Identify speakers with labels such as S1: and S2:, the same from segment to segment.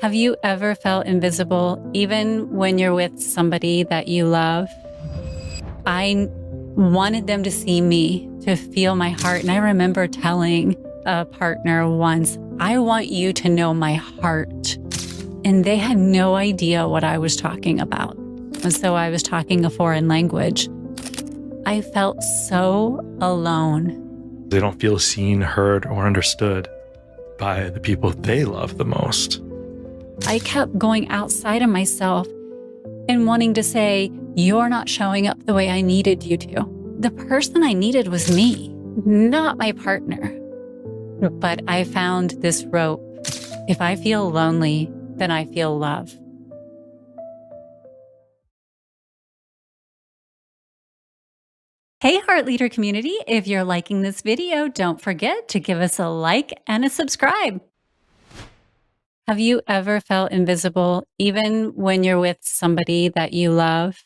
S1: Have you ever felt invisible, even when you're with somebody that you love? I wanted them to see me, to feel my heart. And I remember telling a partner once, I want you to know my heart. And they had no idea what I was talking about. And so I was talking a foreign language. I felt so alone.
S2: They don't feel seen, heard, or understood by the people they love the most.
S1: I kept going outside of myself and wanting to say, you're not showing up the way I needed you to. The person I needed was me, not my partner. But I found this rope. If I feel lonely, then I feel love. Hey, Heart Leader community. If you're liking this video, don't forget to give us a like and a subscribe. Have you ever felt invisible, even when you're with somebody that you love?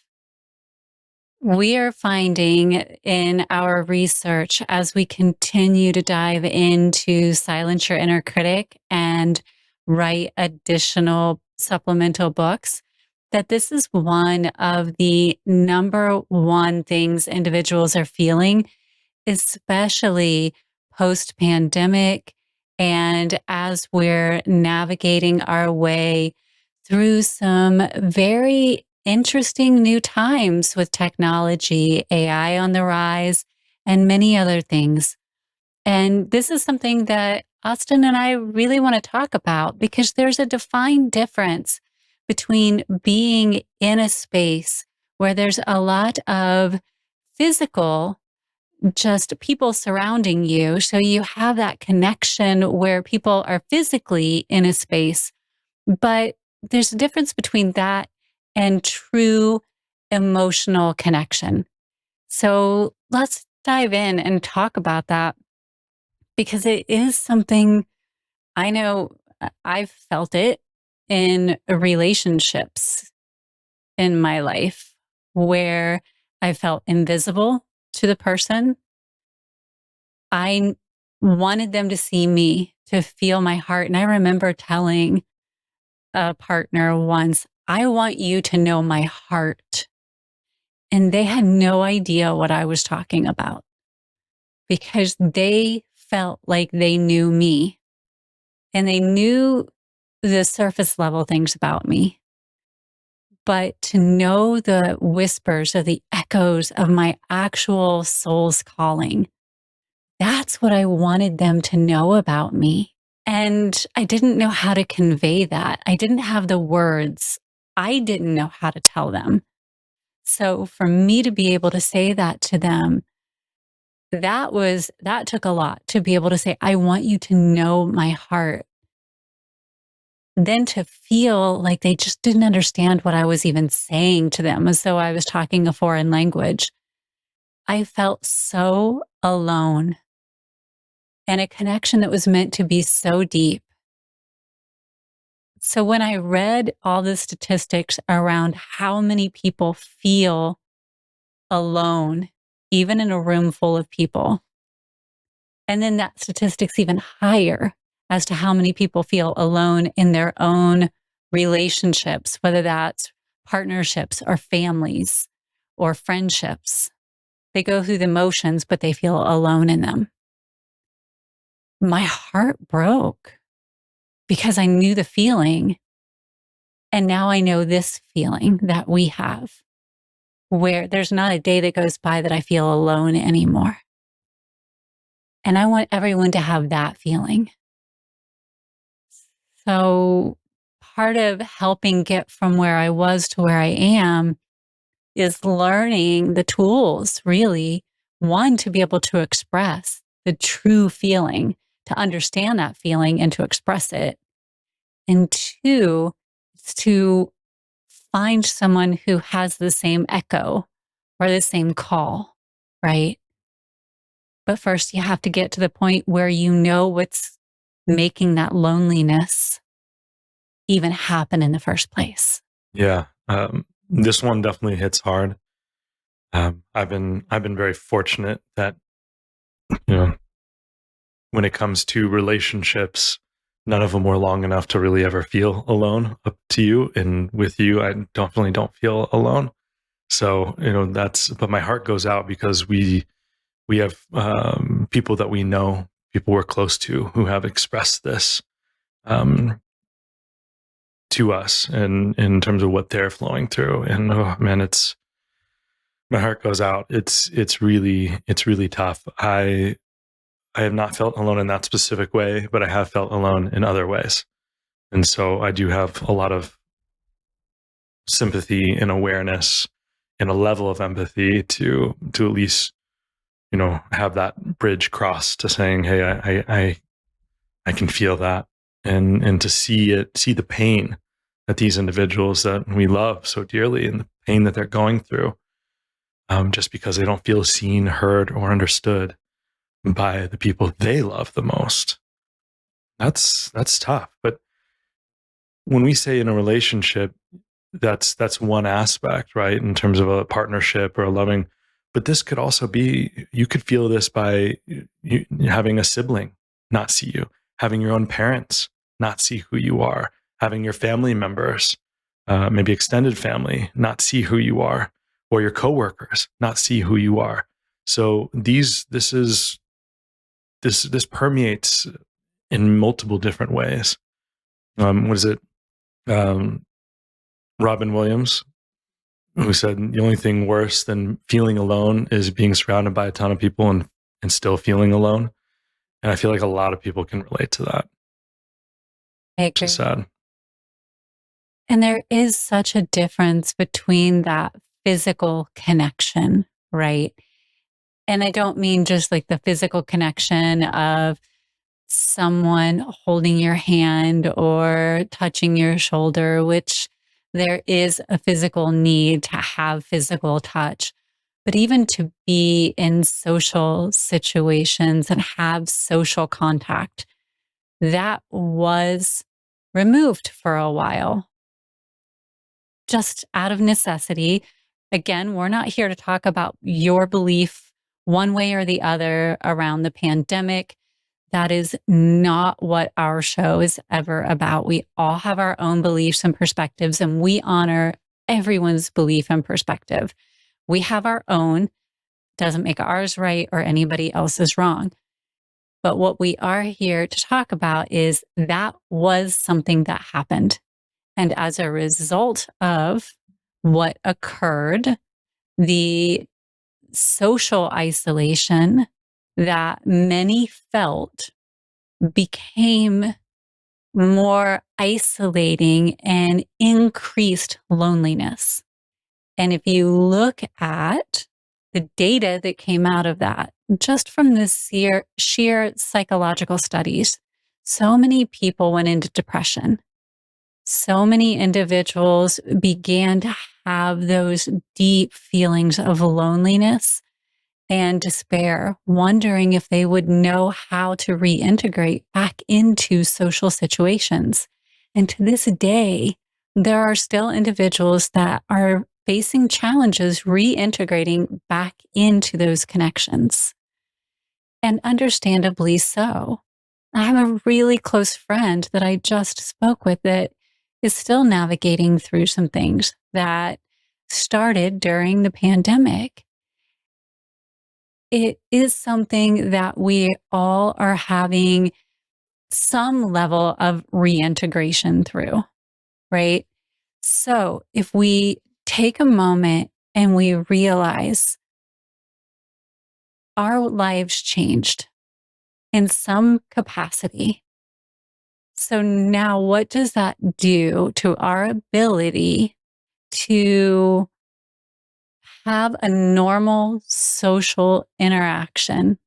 S1: We are finding in our research, as we continue to dive into Silence Your Inner Critic and write additional supplemental books, that this is one of the number one things individuals are feeling, especially post-pandemic, and as we're navigating our way through some very interesting new times with technology, AI on the rise, and many other things. And this is something that Austin and I really want to talk about, because there's a defined difference between being in a space where there's a lot of physical, just people surrounding you. So you have that connection where people are physically in a space, but there's a difference between that and true emotional connection. So let's dive in and talk about that, because it is something I know I've felt it in relationships in my life where I felt invisible to the person. I wanted them to see me, to feel my heart. And I remember telling a partner once, I want you to know my heart. And they had no idea what I was talking about, because they felt like they knew me and they knew the surface level things about me. But to know the whispers or the echoes of my actual soul's calling, that's what I wanted them to know about me. And I didn't know how to convey that. I didn't have the words. I didn't know how to tell them. So for me to be able to say that to them, that took a lot to be able to say, I want you to know my heart. Then to feel like they just didn't understand what I was even saying to them, as though I was talking a foreign language. I felt so alone, and a connection that was meant to be so deep. So when I read all the statistics around how many people feel alone, even in a room full of people, and then that statistic's even higher as to how many people feel alone in their own relationships, whether that's partnerships or families or friendships. They go through the motions, but they feel alone in them. My heart broke because I knew the feeling. And now I know this feeling that we have, where there's not a day that goes by that I feel alone anymore. And I want everyone to have that feeling. So part of helping get from where I was to where I am is learning the tools, really. One, to be able to express the true feeling, to understand that feeling and to express it. And two, to find someone who has the same echo or the same call, right? But first, you have to get to the point where you know what's making that loneliness even happen in the first place.
S2: Yeah, this one definitely hits hard. I've been very fortunate that, you know, when it comes to relationships, none of them were long enough to really ever feel alone up to you. And with you, I definitely don't feel alone. So, but my heart goes out because we have people that we know, people we're close to who have expressed this um, to us and in terms of what they're flowing through. And oh man, my heart goes out. It's really tough. I have not felt alone in that specific way, but I have felt alone in other ways. And so I do have a lot of sympathy and awareness and a level of empathy to at least, have that bridge crossed to saying, hey, I can feel that, and to see the pain that these individuals that we love so dearly and the pain that they're going through, just because they don't feel seen, heard, or understood by the people they love the most. That's tough. But when we say in a relationship, that's one aspect, right? In terms of a partnership or a loving, but this could also be, you could feel this by you having a sibling not see you, having your own parents not see who you are, having your family members, maybe extended family, not see who you are, or your coworkers not see who you are. So this permeates in multiple different ways. What is it? Um, Robin Williams, who said the only thing worse than feeling alone is being surrounded by a ton of people and still feeling alone. And I feel like a lot of people can relate to that,
S1: I
S2: which is
S1: agree.
S2: sad.
S1: And there is such a difference between that physical connection, right? And I don't mean just like the physical connection of someone holding your hand or touching your shoulder, which there is a physical need to have physical touch. But even to be in social situations and have social contact, that was removed for a while, just out of necessity. Again, we're not here to talk about your belief one way or the other around the pandemic. That is not what our show is ever about. We all have our own beliefs and perspectives, and we honor everyone's belief and perspective. We have our own, doesn't make ours right or anybody else's wrong. But what we are here to talk about is that was something that happened. And as a result of what occurred, the social isolation that many felt became more isolating and increased loneliness. And if you look at the data that came out of that, just from the sheer psychological studies, so many people went into depression. So many individuals began to have those deep feelings of loneliness and despair, wondering if they would know how to reintegrate back into social situations. And to this day, there are still individuals that are facing challenges reintegrating back into those connections. And understandably so. I have a really close friend that I just spoke with that is still navigating through some things that started during the pandemic. It is something that we all are having some level of reintegration through, right? So if we take a moment and we realize our lives changed in some capacity. So now what does that do to our ability to have a normal social interaction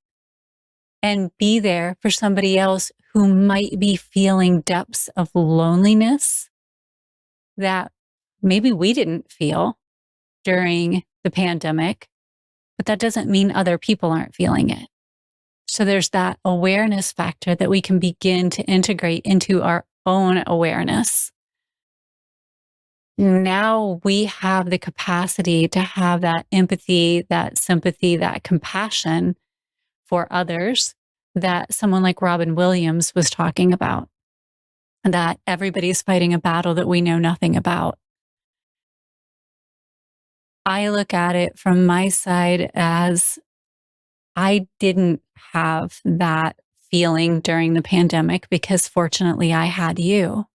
S1: and be there for somebody else who might be feeling depths of loneliness that maybe we didn't feel during the pandemic, but that doesn't mean other people aren't feeling it. So there's that awareness factor that we can begin to integrate into our own awareness. Now we have the capacity to have that empathy, that sympathy, that compassion for others that someone like Robin Williams was talking about. that everybody's fighting a battle that we know nothing about. I look at it from my side as I didn't have that feeling during the pandemic because fortunately I had you.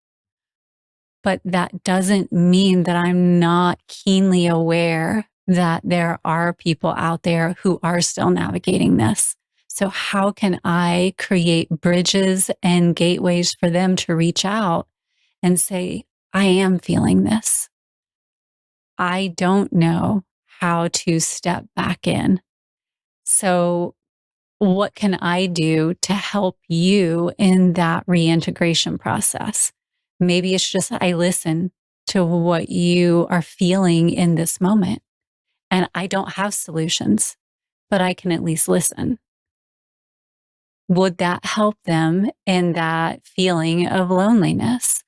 S1: But that doesn't mean that I'm not keenly aware that there are people out there who are still navigating this. So how can I create bridges and gateways for them to reach out and say, I am feeling this. I don't know how to step back in. So what can I do to help you in that reintegration process? Maybe it's just I listen to what you are feeling in this moment. And I don't have solutions, but I can at least listen. Would that help them in that feeling of loneliness?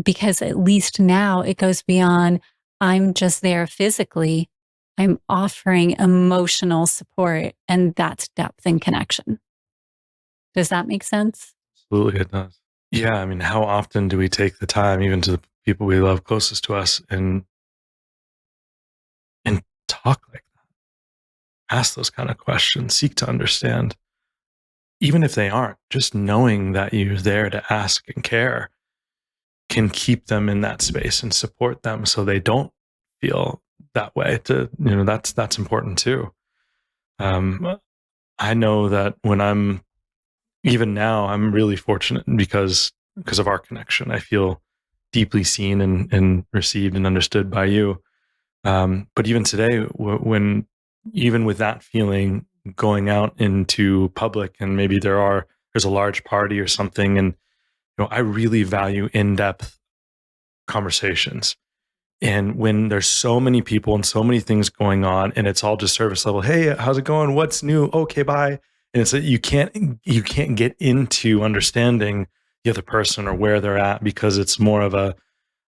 S1: Because at least now it goes beyond, I'm just there physically. I'm offering emotional support, and that's depth and connection. Does that make sense?
S2: Absolutely, it does. Yeah, I mean, how often do we take the time, even to the people we love closest to us, and talk like that, ask those kind of questions, seek to understand, even if they aren't, just knowing that you're there to ask and care can keep them in that space and support them so they don't feel that way. That's important too. I know that when I'm even now, I'm really fortunate because of our connection. I feel deeply seen and received and understood by you. But even today, when even with that feeling, going out into public and maybe there's a large party or something, and I really value in-depth conversations. And when there's so many people and so many things going on, and it's all just service level, hey, how's it going? What's new? Okay, bye. And it's that you can't get into understanding the other person or where they're at, because it's more of a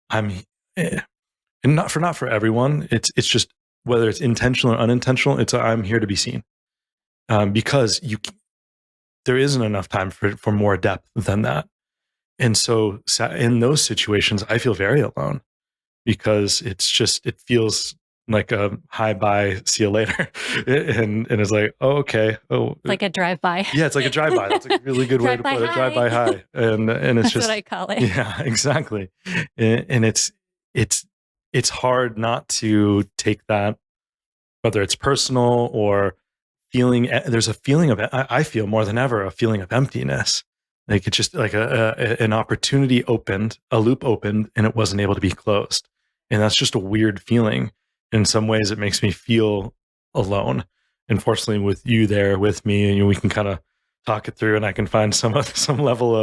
S2: I'm and not for everyone. It's just whether it's intentional or unintentional. It's I'm here to be seen, because there isn't enough time for more depth than that. And so in those situations, I feel very alone, because it feels like a hi bye, see you later, and it's like, oh, okay, oh,
S1: Like a drive-by.
S2: yeah, it's like a drive by. That's a really good way to
S1: Drive-by
S2: put it. Drive by
S1: hi.
S2: hi, and it's
S1: That's what
S2: just
S1: I call it.
S2: yeah, exactly, and it's it's hard not to take that, whether it's personal or feeling. There's a feeling of I feel more than ever a feeling of emptiness. Like it's just like an opportunity opened, a loop opened, and it wasn't able to be closed. And that's just a weird feeling. In some ways, it makes me feel alone. Unfortunately, with you there with me, and we can kind of talk it through, and I can find some level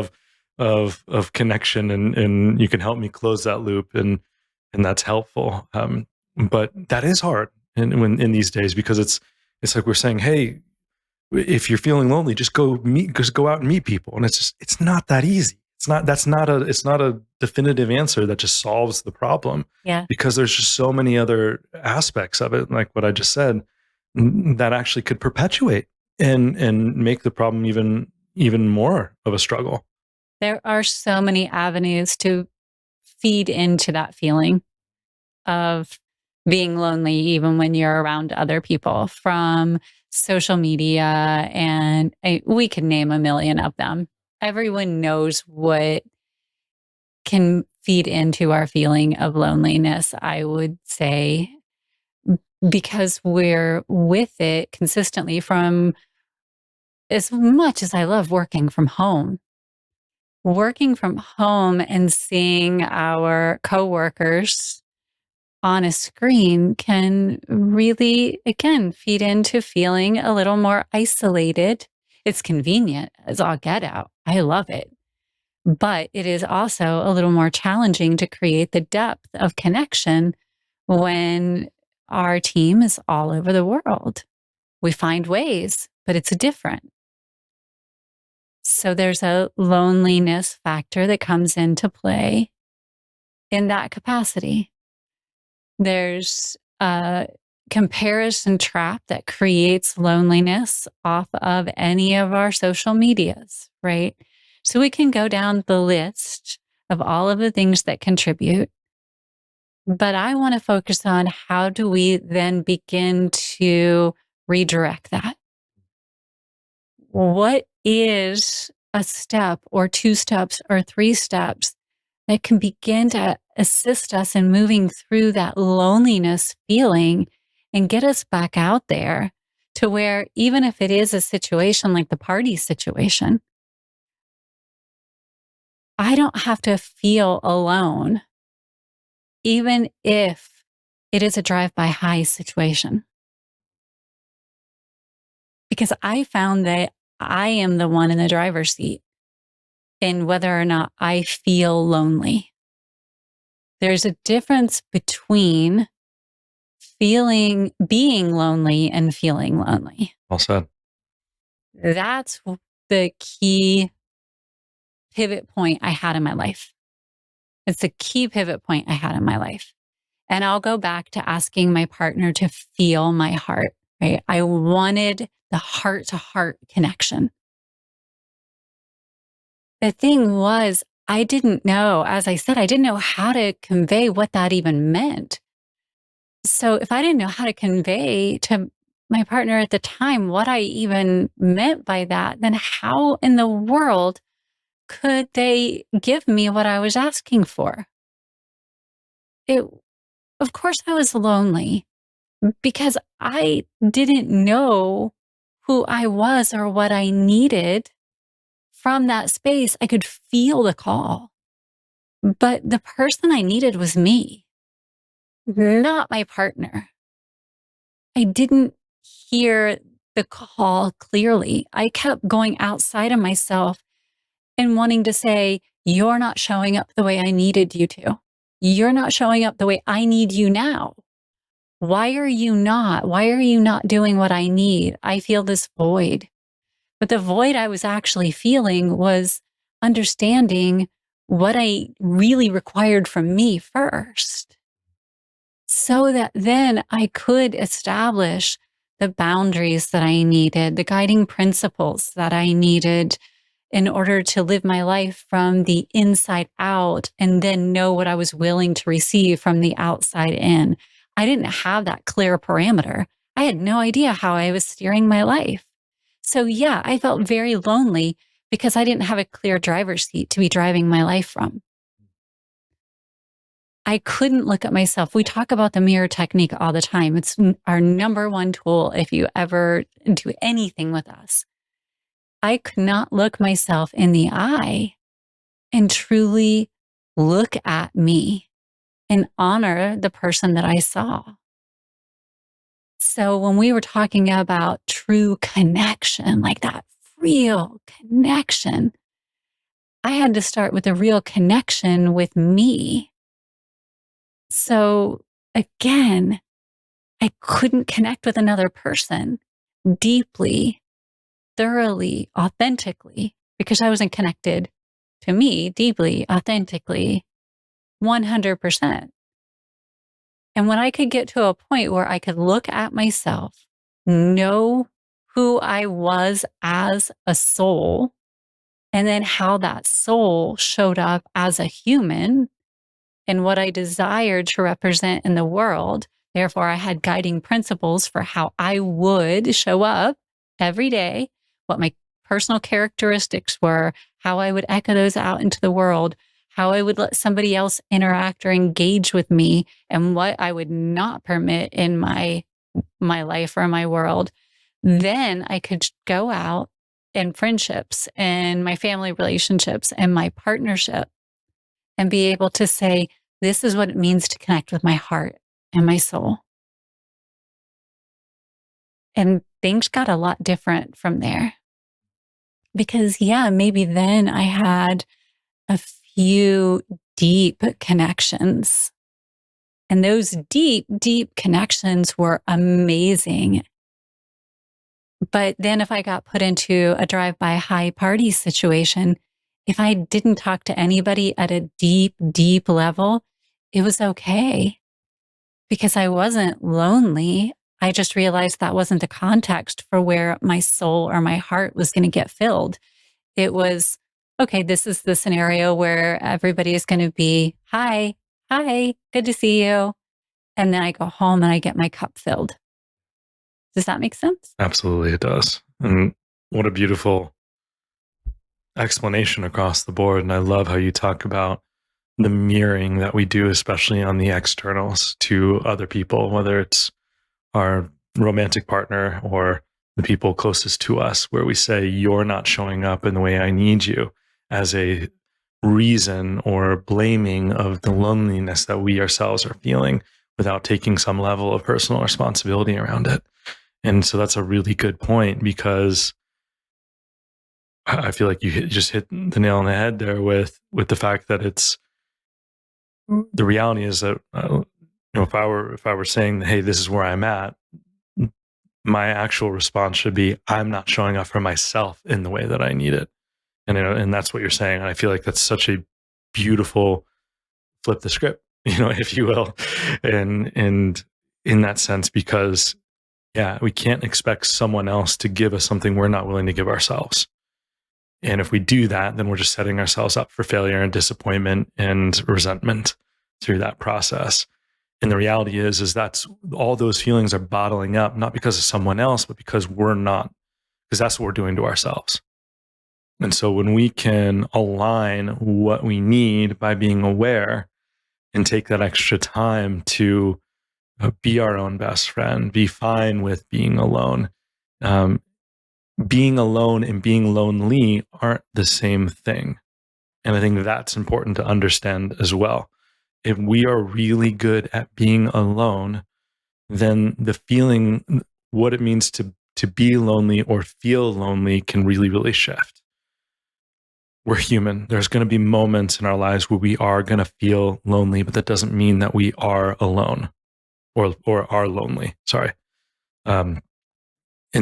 S2: of connection, and you can help me close that loop, and that's helpful. But that is hard in these days, because it's like we're saying, hey, if you're feeling lonely, just go out and meet people. And it's not that easy. It's not a definitive answer that just solves the problem,
S1: Yeah.
S2: because there's just so many other aspects of it, like what I just said, that actually could perpetuate and make the problem even more of a struggle.
S1: There are so many avenues to feed into that feeling of being lonely, even when you're around other people, from social media. And we can name a million of them. Everyone knows what can feed into our feeling of loneliness, I would say, because we're with it consistently. From as much as I love working from home and seeing our coworkers on a screen can really, again, feed into feeling a little more isolated. It's convenient as all get out. I love it. But it is also a little more challenging to create the depth of connection when our team is all over the world. We find ways, but it's different. So there's a loneliness factor that comes into play in that capacity. There's a comparison trap that creates loneliness off of any of our social medias, right? So we can go down the list of all of the things that contribute. But I want to focus on how do we then begin to redirect that? What is a step or two steps or three steps that can begin to assist us in moving through that loneliness feeling and get us back out there to where, even if it is a situation like the party situation, I don't have to feel alone, even if it is a drive by high situation. Because I found that I am the one in the driver's seat in whether or not I feel lonely. There's a difference between being lonely and feeling lonely.
S2: Well said.
S1: That's the key pivot point I had in my life. It's the key pivot point I had in my life. And I'll go back to asking my partner to feel my heart, right? I wanted the heart to heart connection. The thing was, I didn't know, as I said, I didn't know how to convey what that even meant. So if I didn't know how to convey to my partner at the time what I even meant by that, then how in the world could they give me what I was asking for? It, of course, I was lonely because I didn't know who I was or what I needed from that space. I could feel the call, but the person I needed was me, not my partner. I didn't hear the call clearly. I kept going outside of myself and wanting to say, you're not showing up the way I needed you to. You're not showing up the way I need you now. Why are you not? Why are you not doing what I need? I feel this void. But the void I was actually feeling was understanding what I really required from me first, so that then I could establish the boundaries that I needed, the guiding principles that I needed in order to live my life from the inside out and then know what I was willing to receive from the outside in. I didn't have that clear parameter. I had no idea how I was steering my life. So yeah, I felt very lonely because I didn't have a clear driver's seat to be driving my life from. I couldn't look at myself. We talk about the mirror technique all the time. It's our number one tool if you ever do anything with us. I could not look myself in the eye and truly look at me and honor the person that I saw. So when we were talking about true connection, like that real connection, I had to start with a real connection with me. So again, I couldn't connect with another person deeply, thoroughly, authentically, because I wasn't connected to me deeply, authentically, 100%. And when I could get to a point where I could look at myself, know who I was as a soul, and then how that soul showed up as a human and what I desired to represent in the world. Therefore, I had guiding principles for how I would show up every day, what my personal characteristics were, how I would echo those out into the world, how I would let somebody else interact or engage with me, and what I would not permit in my life or my world. Then I could go out in friendships and my family relationships and my partnership and be able to say, this is what it means to connect with my heart and my soul. And things got a lot different from there. Because, yeah, maybe then I had a few deep connections. And those deep, deep connections were amazing. But then if I got put into a drive-by high party situation, if I didn't talk to anybody at a deep, deep level, it was okay because I wasn't lonely. I just realized that wasn't the context for where my soul or my heart was going to get filled. It was, okay, this is the scenario where everybody is going to be, hi, good to see you. And then I go home and I get my cup filled. Does that make sense?
S2: Absolutely, it does. And what a beautiful explanation across the board. And I love how you talk about the mirroring that we do, especially on the externals to other people, whether it's our romantic partner or the people closest to us, where we say, you're not showing up in the way I need you, as a reason or blaming of the loneliness that we ourselves are feeling without taking some level of personal responsibility around it. And so that's a really good point, because I feel like you just hit the nail on the head there with the fact that it's the reality is that if I were saying, hey, this is where I'm at, my actual response should be, I'm not showing up for myself in the way that I need it. And that's what you're saying. And I feel like that's such a beautiful flip the script, if you will. And in that sense, because yeah, we can't expect someone else to give us something we're not willing to give ourselves. And if we do that, then we're just setting ourselves up for failure and disappointment and resentment through that process. And the reality is that's all those feelings are bottling up, not because of someone else, but because we're not, because that's what we're doing to ourselves. And so when we can align what we need by being aware and take that extra time to be our own best friend, be fine with being alone. Being alone and being lonely aren't the same thing. And I think that's important to understand as well. If we are really good at being alone, then the feeling, what it means to be lonely or feel lonely can really, really shift. We're human. There's going to be moments in our lives where we are going to feel lonely, but that doesn't mean that we are alone or are lonely. Sorry. And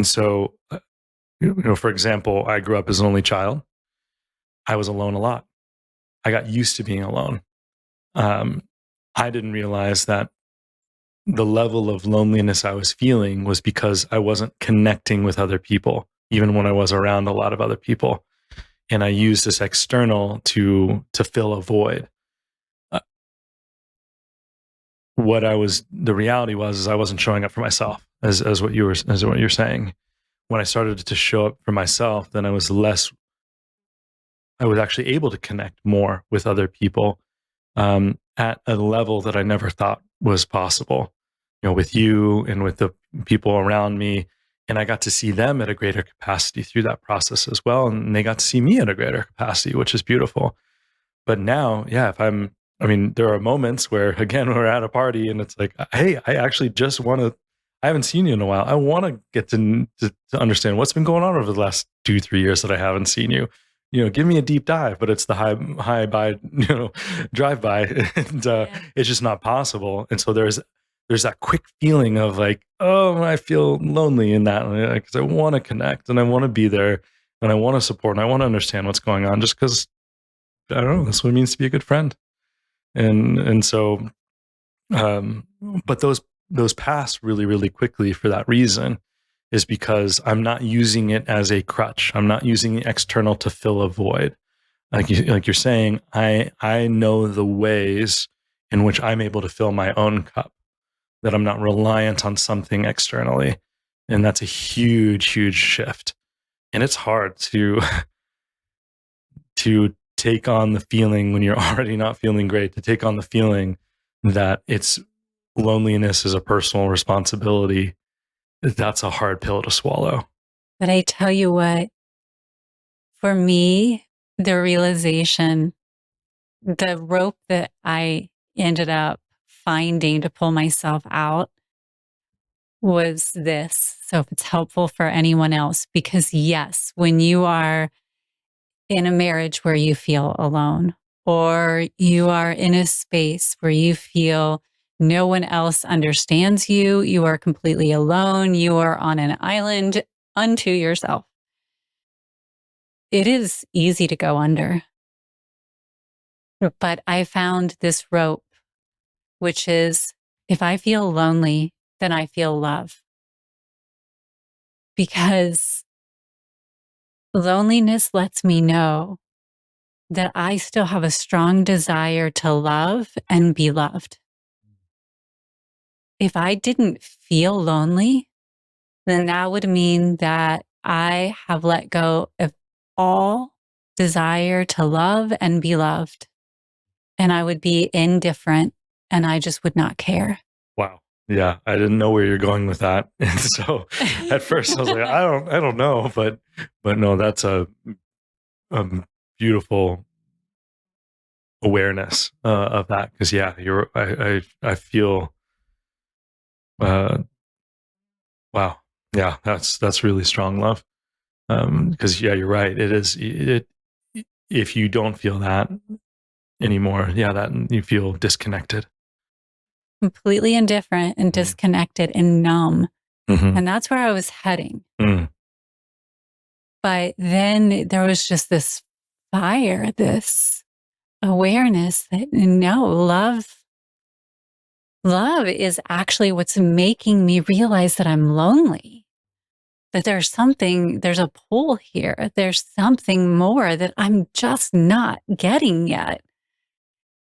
S2: so, for example, I grew up as an only child. I was alone a lot. I got used to being alone. I didn't realize that the level of loneliness I was feeling was because I wasn't connecting with other people, even when I was around a lot of other people. And I used this external to fill a void. Uh, the reality was, is I wasn't showing up for myself, as what you're saying. When I started to show up for myself, then I was actually able to connect more with other people at a level that I never thought was possible, with you and with the people around me. And I got to see them at a greater capacity through that process as well. And they got to see me at a greater capacity, which is beautiful. But now, yeah, there are moments where, again, we're at a party and it's like, hey, I actually just want to, I haven't seen you in a while. I want to get to understand what's been going on over the last 2-3 years that I haven't seen you. Give me a deep dive, but it's the high by, drive by, and it's just not possible. And so there's that quick feeling of like, oh, I feel lonely in that, because I want to connect and I want to be there and I want to support and I want to understand what's going on, just because I don't know, that's what it means to be a good friend. And so, um, but those pass really, really quickly for that reason, is because I'm not using it as a crutch. I'm not using the external to fill a void. Like you're saying, I know the ways in which I'm able to fill my own cup, that I'm not reliant on something externally. And that's a huge, huge shift. And it's hard to to take on the feeling when you're already not feeling great, to take on the feeling that it's loneliness is a personal responsibility. That's a hard pill to swallow.
S1: But I tell you what, for me, the realization, the rope that I ended up finding to pull myself out was this. So if it's helpful for anyone else, because yes, when you are in a marriage where you feel alone, or you are in a space where you feel no one else understands you, you are completely alone, you are on an island unto yourself, it is easy to go under. But I found this rope, which is, if I feel lonely, then I feel love. Because loneliness lets me know that I still have a strong desire to love and be loved. If I didn't feel lonely, then that would mean that I have let go of all desire to love and be loved. And I would be indifferent and I just would not care.
S2: Wow. Yeah, I didn't know where you're going with that, and so at first I was like, I don't know, but no, that's a beautiful awareness of that, because yeah, I feel uh, wow, yeah, that's really strong love. Because yeah, you're right. It is it if you don't feel that anymore, yeah, that you feel disconnected.
S1: Completely indifferent and disconnected and numb.
S2: Mm-hmm.
S1: And that's where I was heading.
S2: Mm.
S1: But then there was just this fire, this awareness that no, love is actually what's making me realize that I'm lonely. That there's a pull here. There's something more that I'm just not getting yet.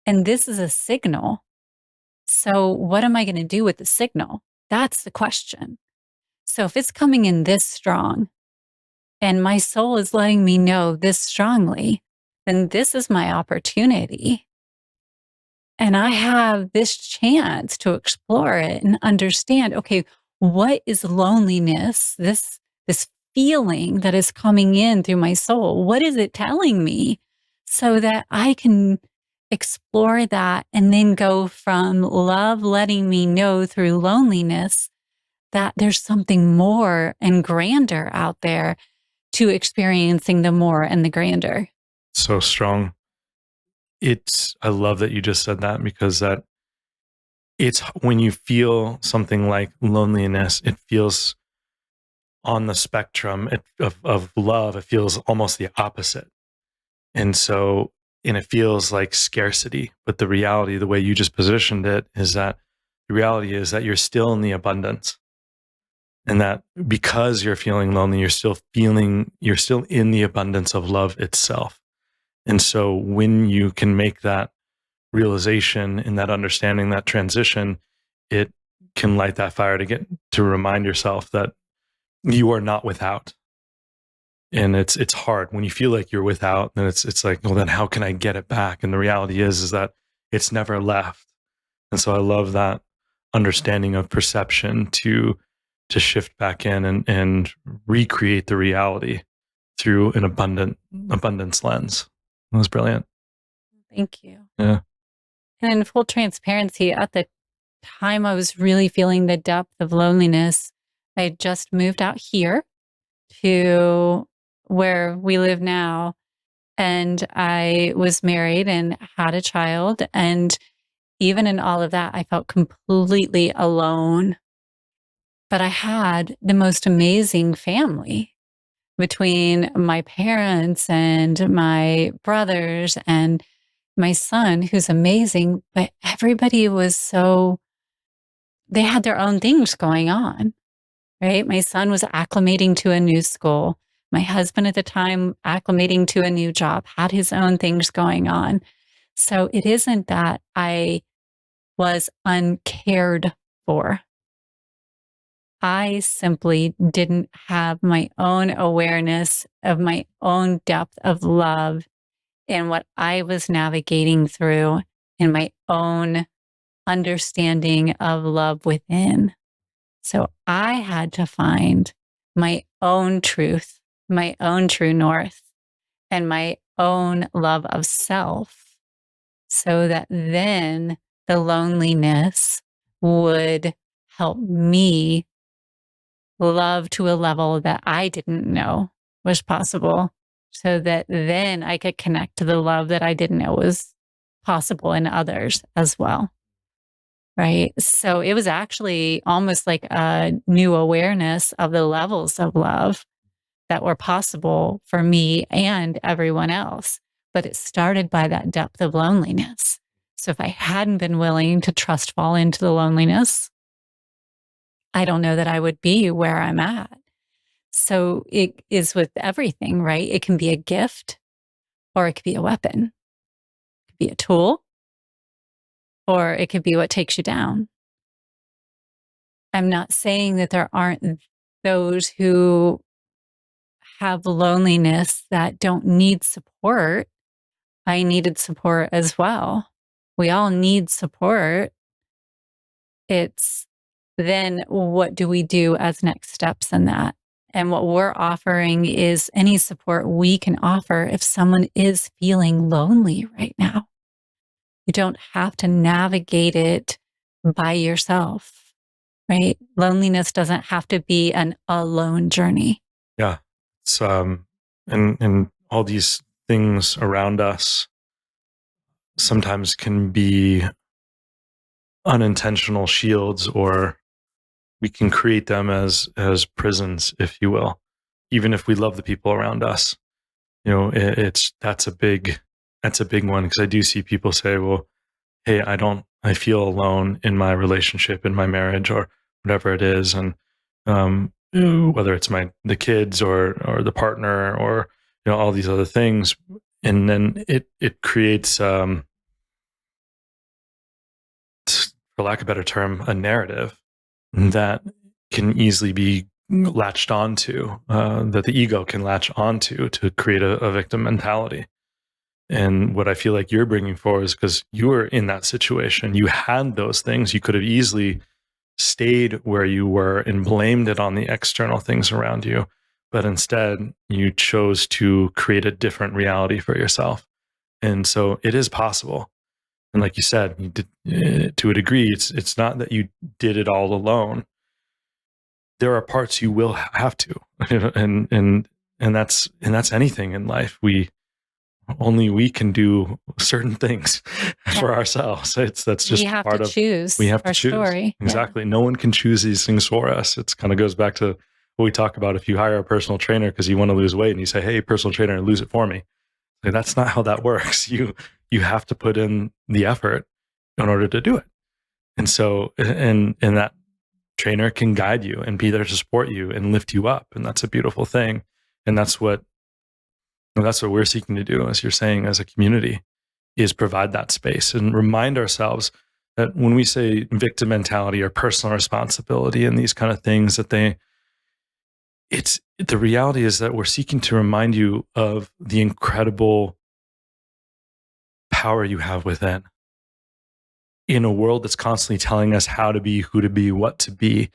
S1: And this is a signal. So, what am I going to do with the signal? That's the question. So, if it's coming in this strong and my soul is letting me know this strongly, then this is my opportunity. And I have this chance to explore it and understand, okay, what is loneliness? This feeling that is coming in through my soul. What is it telling me? So that I can explore that and then go from love letting me know through loneliness that there's something more and grander out there, to experiencing the more and the grander.
S2: So strong. I love that you just said that, because that it's when you feel something like loneliness, it feels on the spectrum of love, it feels almost the opposite. And so, and it feels like scarcity. But the reality, the way you just positioned it, is that the reality is that you're still in the abundance. And that because you're feeling lonely, you're still in the abundance of love itself. And so when you can make that realization and that understanding, that transition, it can light that fire to remind yourself that you are not without. And it's hard when you feel like you're without, then it's like, well, then how can I get it back? And the reality is that it's never left. And so I love that understanding of perception to shift back in and recreate the reality through an abundance lens. That was brilliant.
S1: Thank you.
S2: Yeah.
S1: And in full transparency, at the time I was really feeling the depth of loneliness, I had just moved out here to where we live now. And I was married and had a child. And even in all of that, I felt completely alone. But I had the most amazing family between my parents and my brothers and my son, who's amazing. But everybody was they had their own things going on, right? My son was acclimating to a new school. My husband at the time, acclimating to a new job, had his own things going on. So it isn't that I was uncared for. I simply didn't have my own awareness of my own depth of love and what I was navigating through in my own understanding of love within. So I had to find my own truth, my own true north, and my own love of self, so that then the loneliness would help me love to a level that I didn't know was possible, so that then I could connect to the love that I didn't know was possible in others as well. Right. So it was actually almost like a new awareness of the levels of love that were possible for me and everyone else. But it started by that depth of loneliness. So if I hadn't been willing to trust fall into the loneliness, I don't know that I would be where I'm at. So it is with everything, right? It can be a gift or it could be a weapon, it could be a tool, or it could be what takes you down. I'm not saying that there aren't those who have loneliness that don't need support. I needed support as well. We all need support. It's then what do we do as next steps in that? And what we're offering is any support we can offer if someone is feeling lonely right now. You don't have to navigate it by yourself, right? Loneliness doesn't have to be an alone journey.
S2: Yeah. It's and all these things around us sometimes can be unintentional shields, or we can create them as prisons, if you will. Even if we love the people around us, that's a big one, because I do see people say, well, hey, I feel alone in my relationship, in my marriage, or whatever it is. And whether it's the kids or the partner, or all these other things. And then it creates, for lack of a better term, a narrative that can easily be latched onto, that the ego can latch onto, to create a victim mentality. And what I feel like you're bringing forward is, because you were in that situation, you had those things, you could have easily stayed where you were and blamed it on the external things around you. But instead, you chose to create a different reality for yourself. And so it is possible. And like you said, you did, to a degree, it's not that you did it all alone. There are parts you will have to, and that's anything in life. Only we can do certain things for ourselves. That's just
S1: we have
S2: part
S1: to
S2: of
S1: choose.
S2: we have to
S1: our
S2: choose.
S1: Story.
S2: Exactly. Yeah. No one can choose these things for us. It's kind of goes back to what we talk about. If you hire a personal trainer because you want to lose weight, and you say, "Hey, personal trainer, lose it for me," like, that's not how that works. You have to put in the effort in order to do it. And so, and that trainer can guide you and be there to support you and lift you up, and that's a beautiful thing. And that's what we're seeking to do, as you're saying, as a community, is provide that space and remind ourselves that when we say victim mentality or personal responsibility and these kind of things, that the reality is that we're seeking to remind you of the incredible power you have within. In a world that's constantly telling us how to be, who to be, what to be,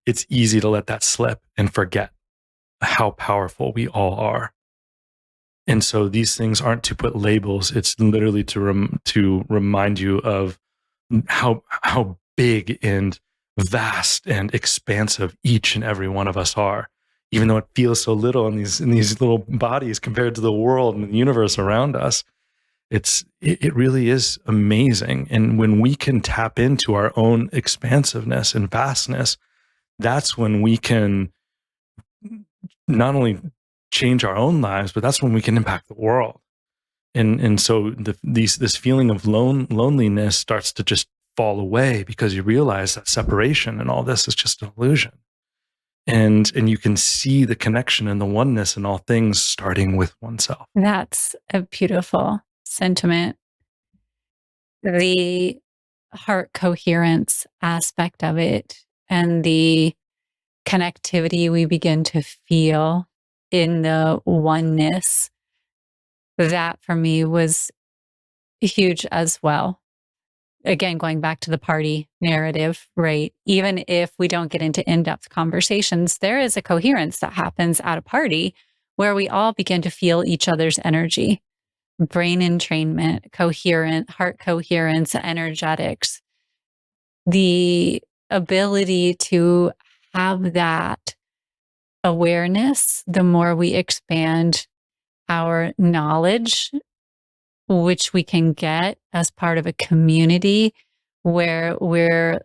S2: it's easy to let that slip and forget how powerful we all are. And so these things aren't to put labels. It's literally to remind you of how big and vast and expansive each and every one of us are, even though it feels so little in these little bodies compared to the world and the universe around us. It really is amazing. And when we can tap into our own expansiveness and vastness, that's when we can not only change our own lives, but that's when we can impact the world. And so this feeling of loneliness starts to just fall away, because you realize that separation and all this is just an illusion. And you can see the connection and the oneness in all things, starting with oneself.
S1: That's a beautiful sentiment. The heart coherence aspect of it, and the connectivity we begin to feel in the oneness, that for me was huge as well. Again, going back to the party narrative, right? Even if we don't get into in-depth conversations, there is a coherence that happens at a party where we all begin to feel each other's energy. Brain entrainment, coherent, heart coherence, energetics. The ability to have that awareness, the more we expand our knowledge, which we can get as part of a community where we're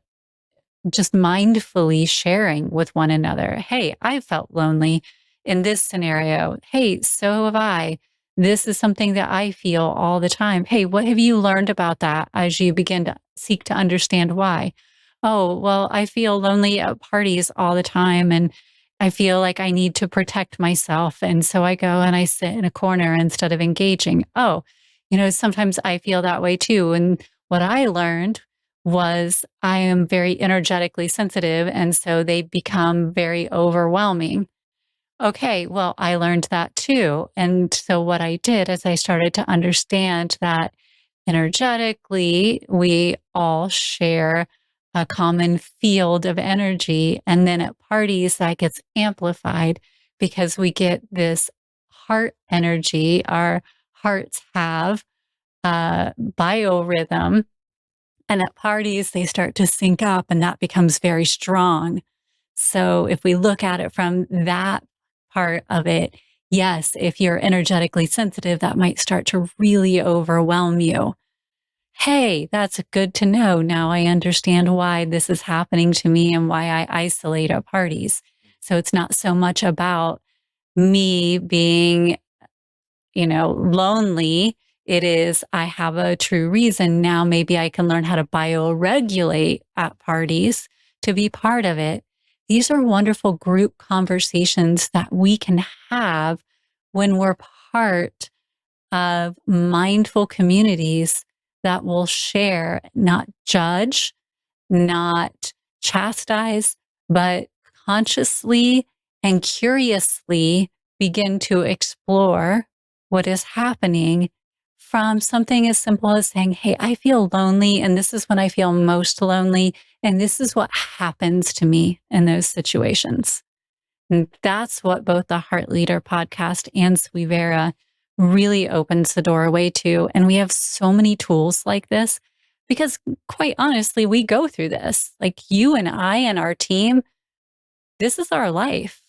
S1: just mindfully sharing with one another. Hey, I felt lonely in this scenario. Hey, so have I. This is something that I feel all the time. Hey, what have you learned about that as you begin to seek to understand why? Oh, well, I feel lonely at parties all the time. I feel like I need to protect myself. And so I go and I sit in a corner instead of engaging. Oh, sometimes I feel that way too. And what I learned was I am very energetically sensitive. And so they become very overwhelming. Okay, well, I learned that too. And so what I did is I started to understand that energetically, we all share a common field of energy. And then at parties, that gets amplified because we get this heart energy. Our hearts have a biorhythm. And at parties, they start to sync up, and that becomes very strong. So if we look at it from that part of it, yes, if you're energetically sensitive, that might start to really overwhelm you. Hey, that's good to know. Now I understand why this is happening to me and why I isolate at parties. So it's not so much about me being, lonely. It is, I have a true reason. Now maybe I can learn how to bioregulate at parties to be part of it. These are wonderful group conversations that we can have when we're part of mindful communities that will share, not judge, not chastise, but consciously and curiously begin to explore what is happening from something as simple as saying, hey, I feel lonely, and this is when I feel most lonely, and this is what happens to me in those situations. And that's what both the Heart Leader podcast and Suivera really opens the doorway to. And we have so many tools like this because, quite honestly, we go through this. Like you and I and our team, this is our life.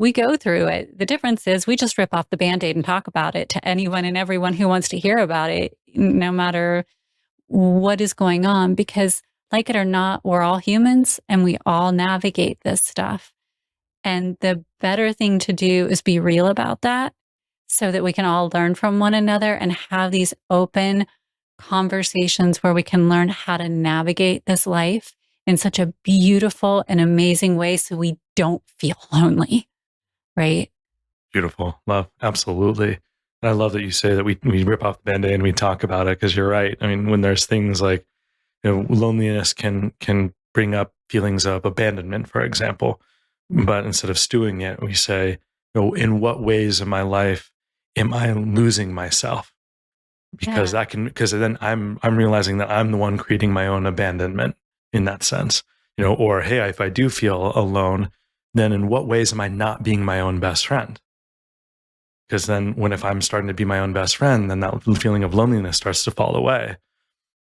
S1: We go through it. The difference is we just rip off the Band-Aid and talk about it to anyone and everyone who wants to hear about it, no matter what is going on, because like it or not, we're all humans and we all navigate this stuff. And the better thing to do is be real about that so that we can all learn from one another and have these open conversations where we can learn how to navigate this life in such a beautiful and amazing way so we don't feel lonely, right?
S2: Beautiful. Love. Absolutely. And I love that you say that we rip off the Band-Aid and we talk about it, because you're right. I mean, when there's things like, loneliness can bring up feelings of abandonment, for example. But instead of stewing it, we say, in what ways in my life am I losing myself? Because
S1: Yeah.
S2: because then I'm realizing that I'm the one creating my own abandonment in that sense. Or hey, if I do feel alone, then in what ways am I not being my own best friend? Because then if I'm starting to be my own best friend, then that feeling of loneliness starts to fall away.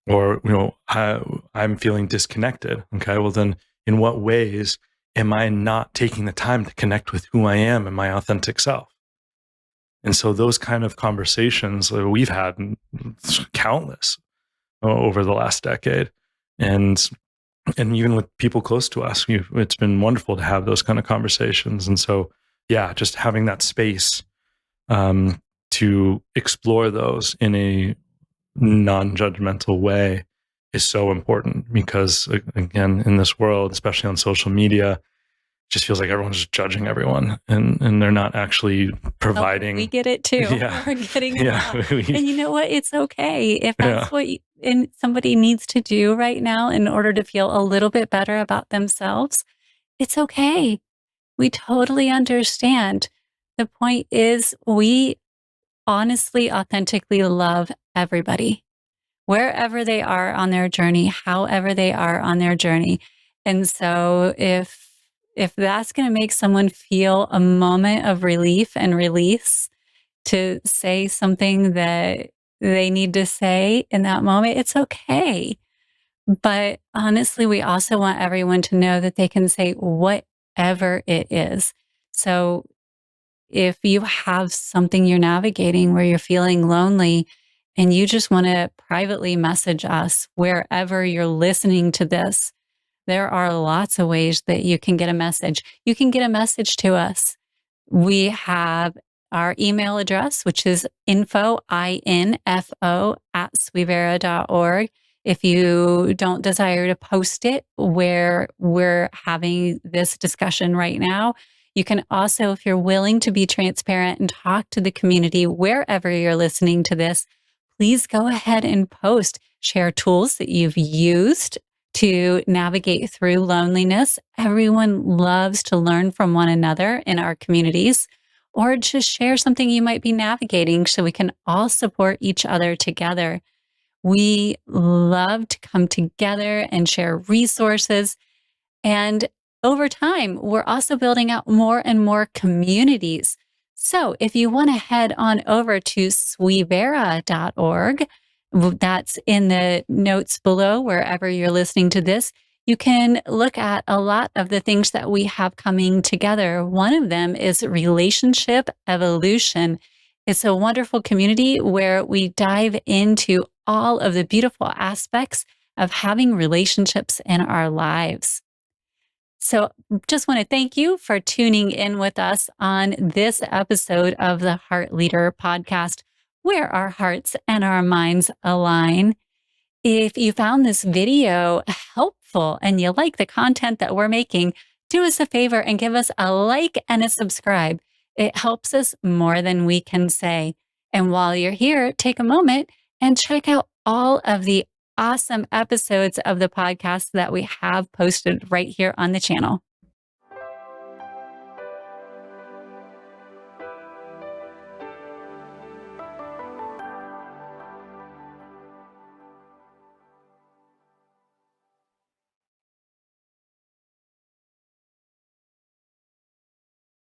S2: Or, I'm feeling disconnected. Okay. Well, then in what ways am I not taking the time to connect with who I am and my authentic self? And so those kind of conversations we've had countless over the last decade. And even with people close to us, it's been wonderful to have those kind of conversations. And so, yeah, just having that space to explore those in a non-judgmental way is so important, because again, in this world, especially on social media, it just feels like everyone's just judging everyone, and they're not actually providing.
S1: We get it too.
S2: Yeah.
S1: We're getting it.
S2: Yeah.
S1: And you know what? It's okay. If that's
S2: Yeah.
S1: what and somebody needs to do right now in order to feel a little bit better about themselves, it's okay. We totally understand. The point is, we honestly, authentically love everybody, wherever they are on their journey, however they are on their journey. And so if that's going to make someone feel a moment of relief and release to say something that they need to say in that moment, it's okay. But honestly, we also want everyone to know that they can say whatever it is. So if you have something you're navigating where you're feeling lonely and you just want to privately message us wherever you're listening to this, there are lots of ways that you can get a message. You can get a message to us. We have our email address, which is info at suivera.org. If you don't desire to post it where we're having this discussion right now, You can also, if you're willing to be transparent and talk to the community wherever you're listening to this, please go ahead and post. Share tools that you've used to navigate through loneliness. Everyone loves to learn from one another in our communities, or just share something you might be navigating so we can all support each other together. We love to come together and share resources. And over time, we're also building out more and more communities. So if you want to head on over to swivera.org, that's in the notes below, wherever you're listening to this, you can look at a lot of the things that we have coming together. One of them is relationship evolution. It's a wonderful community where we dive into all of the beautiful aspects of having relationships in our lives. So, just want to thank you for tuning in with us on this episode of the Heart Leader podcast, where our hearts and our minds align. If you found this video helpful and you like the content that we're making, do us a favor and give us a like and a subscribe. It helps us more than we can say. And while you're here, take a moment and check out all of the awesome episodes of the podcast that we have posted right here on the channel.